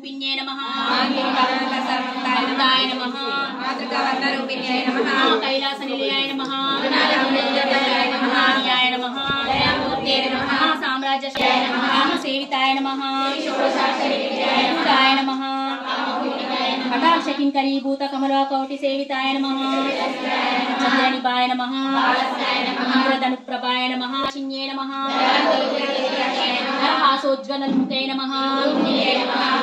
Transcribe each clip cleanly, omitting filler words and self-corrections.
रूपिण्ये नमः अमृताय नमः कैलास निलयाय नमः ज्ञानाय नमः साम्राज्य सेविताय नमः नमः कटाक्ष किंकरीभूत कमला कौटि सेविताय नमः चंद्रनिभाय नमः इंद्रधनुप्रभाय नमः चिन्ये नमः हासोज्ज्वलमुखे नमः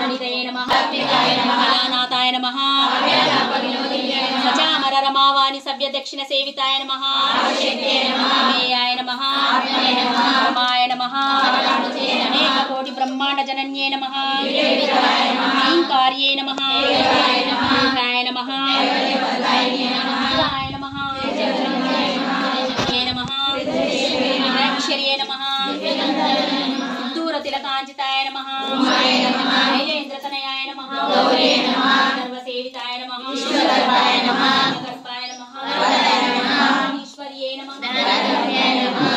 ललितये नमः नाथाय नमः सचामर रमावाणि सभ्य दक्षिण सेविताय नमः मेयाय नमः रमाय नमः अनेक कोटि ब्रह्मांड जनन्ये नमः ईंकार्ये नमः ईंद्राय नमः ईंद्राय नमः नमः ऐश्वर्ये नमः दूरतिलकांचिताय नमः शैलेन्द्रतनयाय नमः सर्वसेविताय नमः ईश्वराय नमः ईश्वर्ये नमः नमः